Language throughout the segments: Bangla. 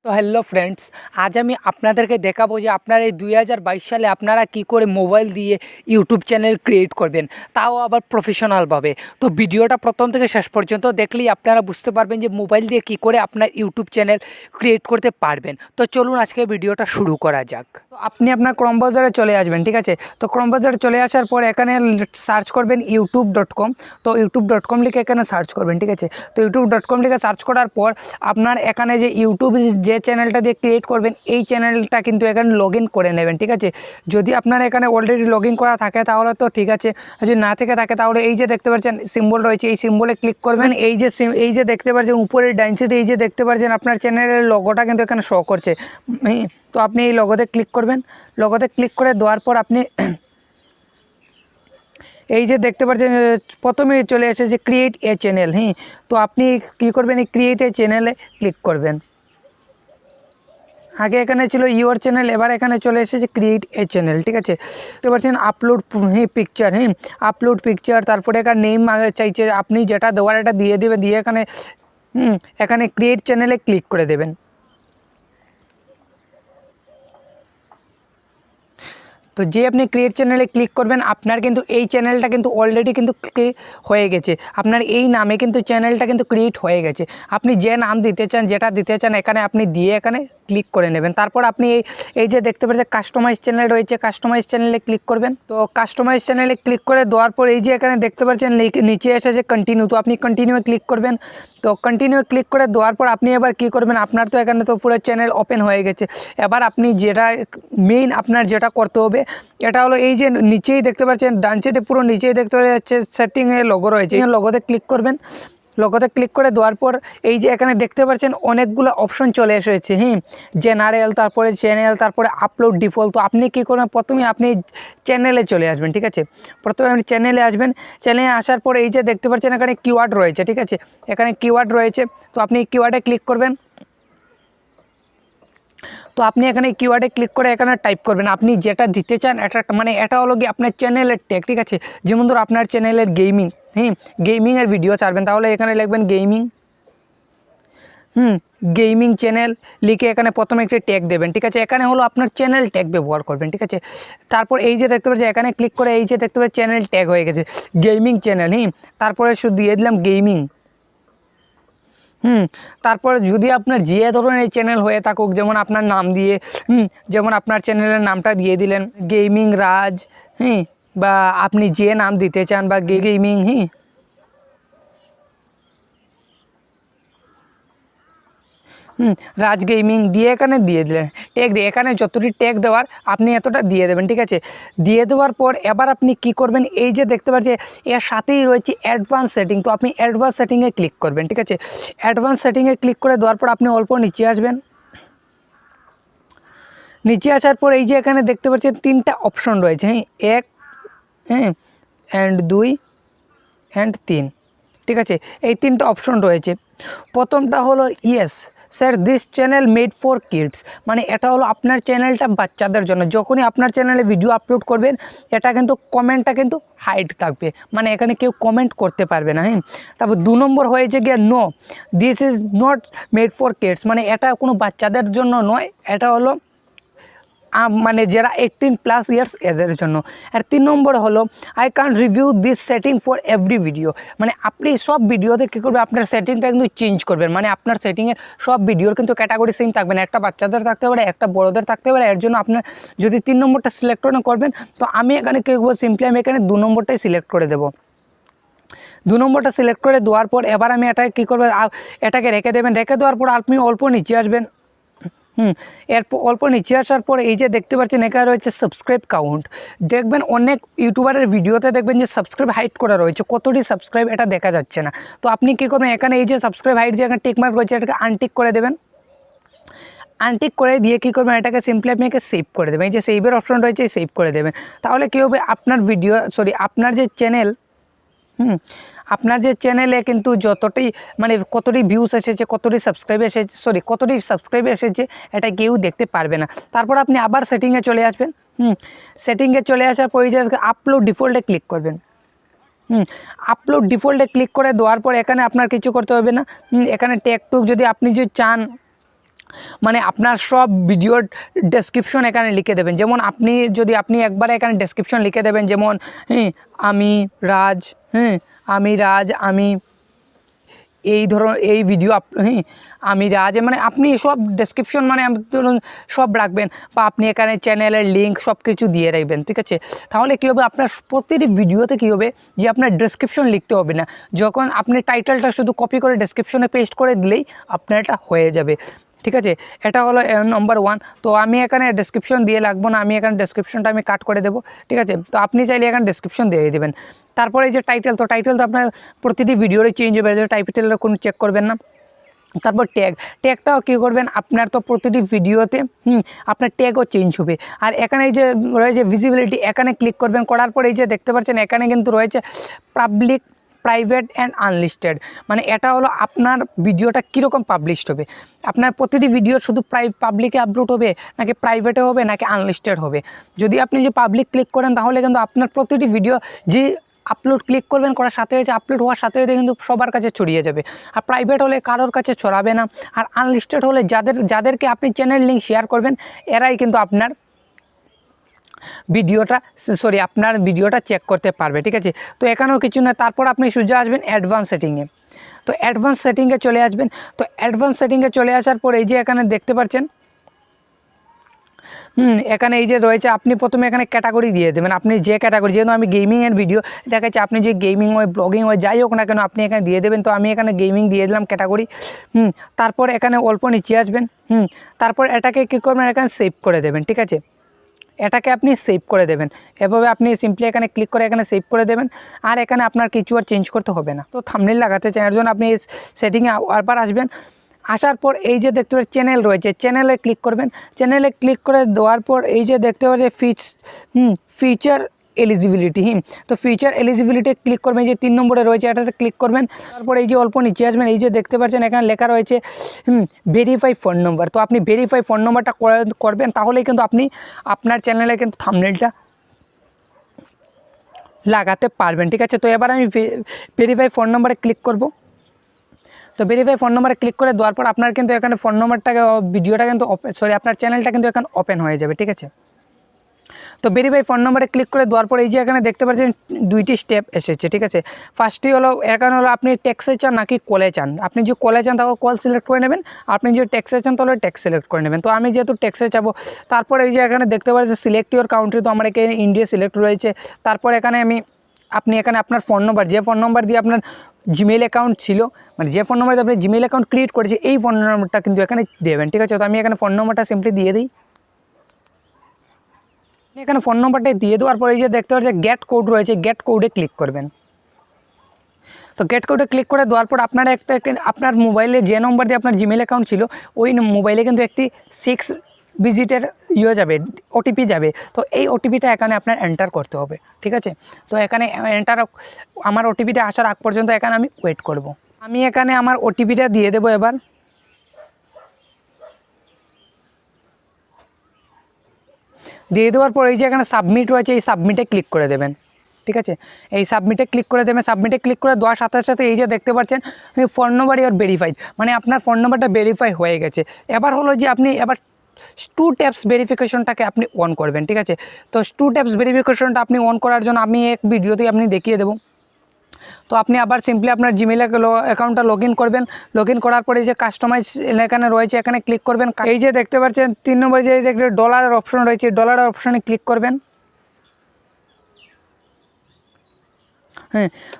তো হ্যালো ফ্রেন্ডস, আজ আমি আপনাদেরকে দেখাবো যে আপনারা এই 2022 সালে আপনারা কি করে মোবাইল দিয়ে ইউটিউব চ্যানেল ক্রিয়েট করবেন, তাও আবার প্রফেশনালভাবে। তো ভিডিওটা প্রথম থেকে শেষ পর্যন্ত দেখলেই আপনারা বুঝতে পারবেন যে মোবাইল দিয়ে কি করে আপনার ইউটিউব চ্যানেল ক্রিয়েট করতে পারবেন। তো চলুন আজকে ভিডিওটা শুরু করা যাক। তো আপনি আপনার ক্রোম ব্রাউজারে চলে আসবেন, ঠিক আছে। তো ক্রোম ব্রাউজারে চলে আসার পর এখানে সার্চ করবেন youtube.com। তো youtube.com লিখে এখানে সার্চ করবেন, ঠিক আছে। তো youtube.com লিখে সার্চ করার পর আপনার এখানে যে ইউটিউব যে চ্যানেলটা দিয়ে ক্রিয়েট করবেন এই চ্যানেলটা কিন্তু এখানে লগ ইন করে নেবেন, ঠিক আছে। যদি আপনার এখানে অলরেডি লগ ইন করা থাকে তাহলে তো ঠিক আছে, যদি না থেকে থাকে তাহলে এই যে দেখতে পাচ্ছেন সিম্বল রয়েছে, এই সিম্বলে ক্লিক করবেন। এই যে দেখতে পাচ্ছেন উপরের ডাইন সাইডে এই যে দেখতে পাচ্ছেন আপনার চ্যানেলের লোগোটা কিন্তু এখানে শো করছে। তো আপনি এই লোগোতে ক্লিক করবেন। লোগোতে ক্লিক করে দেওয়ার পর আপনি এই যে দেখতে পাচ্ছেন প্রথমে চলে এসেছে ক্রিয়েট এ চ্যানেল। তো আপনি কী করবেন, এই ক্রিয়েট এ চ্যানেলে ক্লিক করবেন। আগে এখানে ছিল ইউর চ্যানেল, এবার এখানে চলে এসেছে ক্রিয়েট এ চ্যানেল, ঠিক আছে। দেখতে পাচ্ছেন আপলোড পিকচার, আপলোড পিকচার, তারপরে এখানে নেম চাইছে, আপনি যেটা দেওয়ার এটা দিয়ে দেবে, দিয়ে এখানে ক্রিয়েট চ্যানেলে ক্লিক করে দেবেন। তো যে আপনি ক্রিয়েট চ্যানেলে ক্লিক করবেন আপনার কিন্তু এই চ্যানেলটা কিন্তু অলরেডি কিন্তু হয়ে গেছে, আপনার এই নামে কিন্তু চ্যানেলটা কিন্তু ক্রিয়েট হয়ে গেছে। আপনি যে নাম দিতে চান, যেটা দিতে চান এখানে আপনি দিয়ে এখানে ক্লিক করে নেবেন। তারপর আপনি এই যে দেখতে পাচ্ছেন কাস্টমাইজ চ্যানেল রয়েছে, কাস্টমাইজ চ্যানেলে ক্লিক করবেন। তো কাস্টমাইজ চ্যানেলে ক্লিক করে দেওয়ার পর এই যে এখানে দেখতে পাচ্ছেন নিচে এসেছে কন্টিনিউ, তো আপনি কন্টিনিউয়ে ক্লিক করবেন। তো কন্টিনিউ ক্লিক করে দেওয়ার পর আপনি এবার কী করবেন, আপনার তো এখানে তো পুরো চ্যানেল ওপেন হয়ে গেছে। এবার আপনি যেটা মেইন আপনার যেটা করতে হবে এটা হলো এই যে নিচেই দেখতে পাচ্ছেন ডান সাইডে পুরো নিচেই দেখতে পাওয়া যাচ্ছে সেটিংয়ের লোগো রয়েছে, লোগোতে ক্লিক করবেন। লোগোতে ক্লিক করে দেওয়ার পর এই যে এখানে দেখতে পাচ্ছেন অনেকগুলো অপশন চলে এসেছে, জেনারেল, তারপরে চ্যানেল, তারপরে আপলোড ডিফল্ট। তো আপনি কী করবেন, প্রথমে আপনি চ্যানেলে চলে আসবেন, ঠিক আছে। প্রথমে আপনি চ্যানেলে আসবেন। চ্যানেলে আসার পর এই যে দেখতে পাচ্ছেন এখানে কিওয়ার্ড রয়েছে, ঠিক আছে। এখানে কিওয়ার্ড রয়েছে, তো আপনি কিওয়ার্ডে ক্লিক করবেন। তো আপনি এখানে কিওয়ার্ডে ক্লিক করে এখানে টাইপ করবেন আপনি যেটা দিতে চান। এটা হলো কি আপনার চ্যানেলের ট্যাগ, ঠিক আছে। যেমন ধরো আপনার চ্যানেলের গেমিং, গেমিংয়ের ভিডিও ছাড়বেন, তাহলে এখানে লিখবেন গেমিং, গেমিং চ্যানেল লিখে এখানে প্রথমে একটি ট্যাগ দেবেন, ঠিক আছে। এখানে হলো আপনার চ্যানেল ট্যাগ ব্যবহার করবেন, ঠিক আছে। তারপর এই যে দেখতে পাচ্ছি এখানে ক্লিক করে এই যে দেখতে পাচ্ছি চ্যানেল ট্যাগ হয়ে গেছে গেমিং চ্যানেল, তারপরে শুধু দিয়ে দিলাম গেমিং। তারপরে যদি আপনার যে ধরনের এই চ্যানেল হয়ে থাকুক, যেমন আপনার নাম দিয়ে, যেমন আপনার চ্যানেলের নামটা দিয়ে দিলেন গেমিং রাজ, বা আপনি যে নাম দিতে চান, বা গেমিং, রাজ গেমিং দিয়ে এখানে দিয়ে দিলেন ট্যাগ দিয়ে, এখানে যতটি ট্যাগ দেওয়ার আপনি এতটা দিয়ে দেবেন, ঠিক আছে। দিয়ে দেওয়ার পর এবার আপনি কি করবেন, এই যে দেখতে পাচ্ছেন এর সাথেই রয়েছে অ্যাডভান্স সেটিং, তো আপনি অ্যাডভান্স সেটিংয়ে ক্লিক করবেন, ঠিক আছে। অ্যাডভান্স সেটিংয়ে ক্লিক করে দেওয়ার পর আপনি অল্প নিচে আসবেন। নিচে আসার পর এই যে এখানে দেখতে পাচ্ছেন তিনটা অপশন রয়েছে, এক, অ্যান্ড 2 অ্যান্ড 3, ঠিক আছে। এই তিনটা অপশন রয়েছে। প্রথমটা হলো yes sir this channel made for kids, মানে এটা হলো আপনার চ্যানেলটা বাচ্চাদের জন্য। যখনই আপনার চ্যানেলে ভিডিও আপলোড করবেন এটা কিন্তু কমেন্টটা কিন্তু হাইড থাকবে, মানে এখানে কেউ কমেন্ট করতে পারবে না। তারপর 2 নম্বর হয়েছে গিয়ে no this is not made for kids, মানে এটা কোনো বাচ্চাদের জন্য নয়, এটা হলো মানে যারা 18+ ইয়ার্স এদের জন্য। আর 3 নম্বর হলো I can review this setting for every video, মানে আপনি সব ভিডিওতে কী করবেন আপনার সেটিংটা কিন্তু চেঞ্জ করবেন, মানে আপনার সেটিংয়ের সব ভিডিওর কিন্তু ক্যাটাগরি সেম থাকবে না, একটা বাচ্চাদের থাকতে পারে, একটা বড়োদের থাকতে পারে। এর জন্য আপনার যদি 3 নম্বরটা সিলেক্ট করবেন, তো আমি এখানে কী করবো, সিম্পলি আমি এখানে 2 নম্বরটাই সিলেক্ট করে দেবো। 2 নম্বরটা সিলেক্ট করে দেওয়ার পর এবার আমি এটাকে কী করবো, এটাকে রেখে দেবেন। রেখে দেওয়ার পর আপনি অল্প নিচে আসবেন। এরপর অল্প নিচে আসার পর এই যে দেখতে পাচ্ছেন এখানে রয়েছে সাবস্ক্রাইব কাউন্ট। দেখবেন অনেক ইউটিউবারের ভিডিওতে দেখবেন যে সাবস্ক্রাইব হাইড করা রয়েছে, কতটি সাবস্ক্রাইব এটা দেখা যাচ্ছে না। তো আপনি কী করবেন, এখানে এই যে সাবস্ক্রাইব হাইড যে এখানে টিকমার্ক রয়েছে এটাকে আনটিক করে দেবেন। আনটিক করে দিয়ে কী করবেন, এটাকে সিম্পলি আপনি সেভ করে দেবেন। এই যে সেভের অপশন রয়েছে সেভ করে দেবেন। তাহলে কী হবে, আপনার ভিডিও আপনার যে চ্যানেল, আপনার যে চ্যানেলে কিন্তু যতটাই মানে কতটি ভিউস এসেছে, কতটি সাবস্ক্রাইব এসেছে এটা কেউ দেখতে পারবে না। তারপর আপনি আবার সেটিংয়ে চলে আসবেন। সেটিংয়ে চলে আসার পর এই যে আপলোড ডিফল্টে ক্লিক করবেন। আপলোড ডিফল্টে ক্লিক করে দেওয়ার পর এখানে আপনার কিছু করতে হবে না। এখানে ট্যাগ টুক যদি আপনি চান মানে আপনার সব ভিডিওর ডেসক্রিপশন এখানে লিখে দেবেন। যেমন আপনি একবারে এখানে ডেসক্রিপশন লিখে দেবেন, যেমন আমি রাজ, আমি রাজ, আমি এই ধরুন এই ভিডিও আমি রাজ, মানে আপনি সব ডেসক্রিপশন মানে ধরুন সব রাখবেন, বা আপনি এখানে চ্যানেলের লিঙ্ক সব কিছু দিয়ে রাখবেন, ঠিক আছে। তাহলে কী হবে, আপনার প্রতিটি ভিডিওতে কী হবে যে আপনার ডেসক্রিপশন লিখতে হবে না, যখন আপনি টাইটেলটা শুধু কপি করে ডেসক্রিপশনে পেস্ট করে দিলেই আপনার এটা হয়ে যাবে, ঠিক আছে। এটা হলো নম্বর 1। তো আমি এখানে ডেসক্রিপশন দিয়ে লাগবো না, আমি এখানে ডেসক্রিপশনটা আমি কাট করে দেবো, ঠিক আছে। তো আপনি চাইলে এখানে ডেসক্রিপশন দিয়ে দেবেন। তারপরে এই যে টাইটেল, তো টাইটেল তো আপনার প্রতিটি ভিডিওরে চেঞ্জ হবে, টাইটেলের কোনো চেক করবেন না। তারপর ট্যাগটাও কী করবেন, আপনার তো প্রতিটি ভিডিওতে আপনার ট্যাগও চেঞ্জ হবে। আর এখানে এই যে রয়েছে ভিজিবিলিটি, এখানে ক্লিক করবেন, করার পর এই যে দেখতে পাচ্ছেন এখানে কিন্তু রয়েছে পাবলিক, প্রাইভেট অ্যান্ড আনলিস্টেড। মানে এটা হলো আপনার ভিডিওটা কীরকম পাবলিশড হবে, আপনার প্রতিটি ভিডিও শুধু পাবলিকে আপলোড হবে, নাকি প্রাইভেটে হবে, নাকি আনলিস্টেড হবে। যদি আপনি যে পাবলিক ক্লিক করেন তাহলে কিন্তু আপনার প্রতিটি ভিডিও যে আপলোড ক্লিক করবেন, করার সাথে সাথে আপলোড হওয়ার সাথে সাথে কিন্তু সবার কাছে ছড়িয়ে যাবে। আর প্রাইভেট হলে কারোর কাছে ছড়াবে না। আর আনলিস্টেড হলে যাদেরকে আপনি চ্যানেল লিঙ্ক শেয়ার করবেন এরাই কিন্তু আপনার ভিডিওটা চেক করতে পারবে, ঠিক আছে। তো এখানেও কিছু না, তারপর আপনি সোজা আসবেন অ্যাডভান্স সেটিংয়ে। তো অ্যাডভান্স সেটিংয়ে চলে আসবেন। তো অ্যাডভান্স সেটিংয়ে চলে আসার পর এই যে এখানে দেখতে পাচ্ছেন এখানে এই যে রয়েছে, আপনি প্রথমে এখানে ক্যাটাগরি দিয়ে দেবেন, আপনি যে ক্যাটাগরি, যেহেতু আমি গেমিংয়ের ভিডিও দেখাচ্ছি, আপনি যে গেমিং হয়, ব্লগিং হয়, যাই হোক না কেন আপনি এখানে দিয়ে দেবেন। তো আমি এখানে গেমিং দিয়ে দিলাম ক্যাটাগরি। তারপর এখানে অল্প নিচে আসবেন। তারপর এটাকে কী করবেন, এখানে সেভ করে দেবেন, ঠিক আছে। এটাকে আপনি সেভ করে দেবেন, এভাবে আপনি সিম্পলি এখানে ক্লিক করে এখানে সেভ করে দেবেন। আর এখানে আপনার কিছু আর চেঞ্জ করতে হবে না। তো থাম্বনেল লাগাতে চান, এর জন্য আপনি এই সেটিংয়ে আবার আসবেন। আসার পর এই যে দেখতে পাচ্ছেন চ্যানেল রয়েছে, চ্যানেলে ক্লিক করবেন। চ্যানেলে ক্লিক করে দেওয়ার পর এই যে দেখতে পাচ্ছেন ফিচার এলিজিবিলিটি, তো ফিচার এলিজিবিলিটি ক্লিক করবেন, এই যে 3 নম্বরে রয়েছে এটাতে ক্লিক করবেন। তারপর এই যে অল্প নিচে আসবেন, এই যে দেখতে পাচ্ছেন এখানে লেখা রয়েছে ভেরিফাই ফোন নম্বর। তো আপনি ভেরিফাই ফোন নম্বরটা করবেন, তাহলেই কিন্তু আপনি আপনার চ্যানেলে কিন্তু থাম্বনেলটা লাগাতে পারবেন, ঠিক আছে। তো এবার আমি ভেরিফাই ফোন নম্বরে ক্লিক করব। তো ভেরিফাই ফোন নম্বরে ক্লিক করে দেওয়ার পর আপনার কিন্তু এখানে ফোন নম্বরটাকে ভিডিওটা কিন্তু আপনার চ্যানেলটা কিন্তু এখানে ওপেন হয়ে যাবে, ঠিক আছে। তো ভেরিফাই ফোন নম্বরে ক্লিক করে দেওয়ার পর এই যে এখানে দেখতে পাচ্ছেন 2টি স্টেপ এসেছে, ঠিক আছে। ফার্স্টটি হলো এখানে হলো আপনি টেক্সে চান নাকি কলে চান। আপনি যে কলে চান তাহলে কল সিলেক্ট করে নেবেন, আপনি যে টেক্সে চান তাহলে টেক্সট সিলেক্ট করে নেবেন। তো আমি যেহেতু টেক্সে যাবো, তারপর এই যে এখানে দেখতে পাচ্ছেন সিলেক্ট ইউর কান্ট্রি, তো আমার এখানে ইন্ডিয়া সিলেক্ট রয়েছে। তারপর এখানে আপনি এখানে আপনার ফোন নম্বর, যে ফোন নম্বর দিয়ে আপনার জিমেইল অ্যাকাউন্ট ছিল, মানে যে ফোন নম্বর দিয়ে আপনি জিমেইল অ্যাকাউন্ট ক্রিয়েট করেছে, এই ফোন নম্বরটা কিন্তু এখানে দেবেন, ঠিক আছে। তো আমি এখানে ফোন নম্বরটা সিম্পলি দিয়ে দিই। এখানে ফোন নম্বরটা দিয়ে দেওয়ার পরে এই যে দেখতে পাচ্ছেন গেট কোড রয়েছে, গেট কোডে ক্লিক করবেন। তো গেট কোডে ক্লিক করে দেওয়ার পর আপনার মোবাইলে যে নম্বর দিয়ে আপনার জিমেইল অ্যাকাউন্ট ছিল ওই মোবাইলে কিন্তু একটি 6 ডিজিটের যাবে, ওটিপি যাবে। তো এই ওটিপিটা এখানে আপনার এন্টার করতে হবে, ঠিক আছে। তো এখানে আমার ওটিপিটা আসার আগ পর্যন্ত এখানে আমি ওয়েট করব। আমি এখানে আমার ওটিপিটা দিয়ে দেবো এবার। দিয়ে দেওয়ার পর এই যে এখানে সাবমিট রয়েছে, এই সাবমিটে ক্লিক করে দেবেন, ঠিক আছে। এই সাবমিটে ক্লিক করে দেবেন। সাবমিটে ক্লিক করে দেওয়ার সাথে সাথে এই যে দেখতে পাচ্ছেন ফোন নম্বর ইওর ভেরিফাইড, মানে আপনার ফোন নম্বরটা ভেরিফাই হয়ে গেছে। এবার হলো যে আপনি এবার 2 স্টেপস ভেরিফিকেশনটাকে আপনি অন করবেন, ঠিক আছে। তো 2 স্টেপস ভেরিফিকেশনটা আপনি অন করার জন্য আমি এক ভিডিওতে আপনি দেখিয়ে দেবো। তো আপনি আবার সিম্পলি আপনার জিমেইল অ্যাকাউন্টটা লগ ইন করবেন। লগ ইন করার পরে এই যে কাস্টমাইজ এখানে রয়েছে, এখানে ক্লিক করবেন। এই যে দেখতে পাচ্ছেন 3 নম্বরে যে ডলারের অপশন রয়েছে, ডলারের অপশনে ক্লিক করবেন।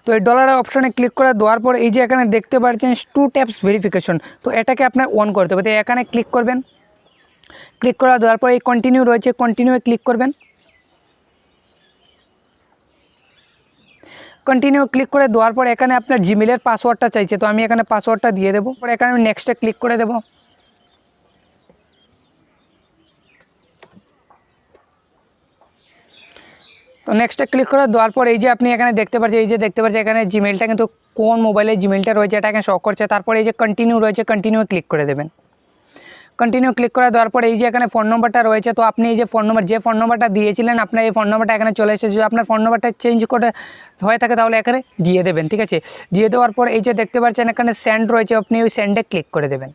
তো এই ডলারের অপশনে ক্লিক করে দেওয়ার পর এই যে এখানে দেখতে পাচ্ছেন 2 স্টেপস ভেরিফিকেশন, তো এটাকে আপনার অন করতে হবে। তো এখানে ক্লিক করবেন। ক্লিক করে দেওয়ার পর এই কন্টিনিউ রয়েছে, কন্টিনিউয়ে ক্লিক করবেন। কন্টিনিউ ক্লিক করে দেওয়ার পর এখানে আপনার জিমেইলের পাসওয়ার্ডটা চাইছে, তো আমি এখানে পাসওয়ার্ডটা দিয়ে দেবো। পরে এখানে আমি নেক্সটে ক্লিক করে দেবো। তো নেক্সটে ক্লিক করে দেওয়ার পর এই যে আপনি এখানে দেখতে পাচ্ছেন এখানে জিমেইলটা কিন্তু কোন মোবাইলে জিমেইলটা রয়েছে এটা এখানে শো করছে। তারপরে এই যে কন্টিনিউ রয়েছে, কন্টিনিউ ক্লিক করে দেবেন। কন্টিনিউ ক্লিক করে দেওয়ার পর এই যে এখানে ফোন নম্বরটা রয়েছে, তো আপনি এই যে যে ফোন নম্বরটা দিয়েছিলেন আপনার এই ফোন নম্বরটা এখানে চলে এসেছে। যদি আপনার ফোন নম্বরটা চেঞ্জ করে হয়ে থাকে তাহলে এখানে দিয়ে দেবেন, ঠিক আছে। দিয়ে দেওয়ার পর এই যে দেখতে পাচ্ছেন এখানে সেন্ড রয়েছে, আপনি ওই সেন্ডে ক্লিক করে দেবেন,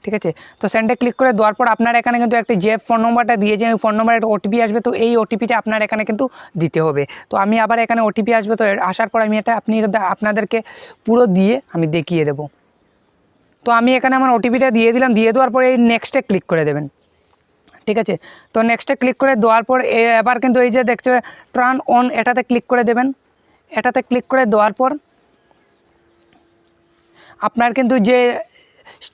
ঠিক আছে। তো সেন্ডে ক্লিক করে দেওয়ার পর আপনার এখানে কিন্তু একটা যে ফোন নম্বরটা দিয়েছেন ওই ফোন নম্বরে একটা ওটিপি আসবে, তো এই ওটিপিটা আপনার এখানে কিন্তু দিতে হবে। তো আমি আবার এখানে ওটিপি আসবে, তো আসার পর আমি এটা আপনাদেরকে পুরো দিয়ে আমি দেখিয়ে দেবো। তো আমি এখানে আমার ওটিপিটা দিয়ে দিলাম, দিয়ে দেওয়ার পর এই নেক্সটে ক্লিক করে দেবেন, ঠিক আছে। তো নেক্সটে ক্লিক করে দেওয়ার পর এবার কিন্তু এই যে দেখছে টার্ন অন, এটাতে ক্লিক করে দেবেন। এটাতে ক্লিক করে দেওয়ার পর আপনার কিন্তু যে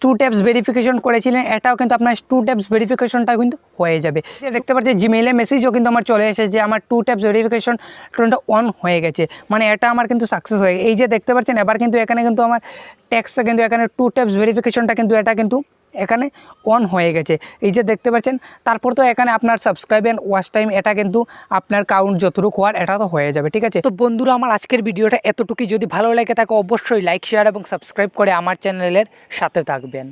2 স্টেপস ভেরিফিকেশন করেছিলেন এটাও কিন্তু আপনার 2 স্টেপস ভেরিফিকেশনটা কিন্তু হয়ে যাবে। দেখতে পাচ্ছি জিমেইলে মেসেজও কিন্তু আমার চলে এসেছে যে আমার 2 স্টেপস ভেরিফিকেশনটা অন হয়ে গেছে, মানে এটা আমার কিন্তু সাকসেস হয়ে গেছে। এই যে দেখতে পাচ্ছেন এবার কিন্তু এখানে কিন্তু আমার ট্যাক্সে কিন্তু এখানে 2 স্টেপস ভেরিফিকেশনটা কিন্তু এটা কিন্তু এখানে অন হয়ে গেছে, এই যে দেখতে পাচ্ছেন। তারপর তো এখানে আপনার সাবস্ক্রাইব অ্যান্ড ওয়াচ টাইম এটা কিন্তু আপনার কাউন্ট যতটুকু হওয়ার এটা তো হয়ে যাবে, ঠিক আছে। তো বন্ধুরা আমার আজকের ভিডিওটা এতটুকুই, যদি ভালো লাগে থাকে অবশ্যই লাইক শেয়ার এবং সাবস্ক্রাইব করে আমার চ্যানেলের সাথে থাকবেন।